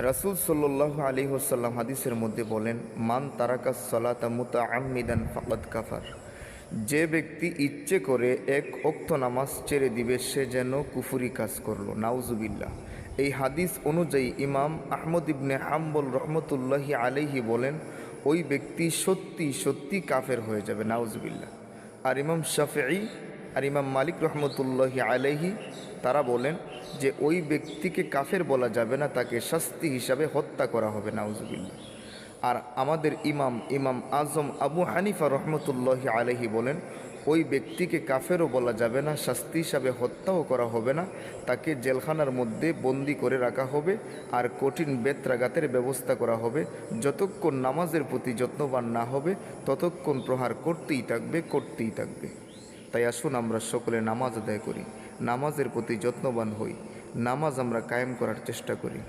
রাসূল সাল্লাল্লাহু আলাইহি ওয়াসাল্লাম হাদিসের মধ্যে বলেন, মান তারাকাস সালাতা মুতাআম্মিদান ফাকাদ কাফার। যে ব্যক্তি ইচ্ছে করে এক ওয়াক্ত নামাজ ছেড়ে দিবে সে যেন কুফরি কাজ করলো। নাউজুবিল্লাহ। এই হাদিস অনুযায়ী ইমাম আহমদ ইবনে হাম্বল রহমতুল্লাহি আলাইহি বলেন, ওই ব্যক্তি সত্যি সত্যি কাফের হয়ে যাবে। নাউজুবিল্লাহ। আর ইমাম শাফিঈ আর ইমাম মালিক রহমতুল্লাহি আলাইহি তারা বলেন যে ওই ব্যক্তিকে কাফের বলা যাবে না, তাকে শাস্তি হিসাবে হত্যা করা হবে। নাউজুবিল্লাহ। আর আমাদের ইমাম আজম আবু হানিফা রহমতুল্লাহি আলাইহি বলেন, ওই ব্যক্তিকে কাফেরও বলা যাবে না, শাস্তি হিসাবে হত্যাও করা হবে না, তাকে জেলখানার মধ্যে বন্দি করে রাখা হবে আর কঠিন বেত্রাঘাতের ব্যবস্থা করা হবে। যতক্ষণ নামাজের প্রতি যত্নবান না হবে ততক্ষণ প্রহার করতেই থাকবে। তাই আসুন আমরা সকলে নামাজ আদায় করি, নামাজের প্রতি যত্নবান হই, নামাজ আমরা কায়েম করার চেষ্টা করি।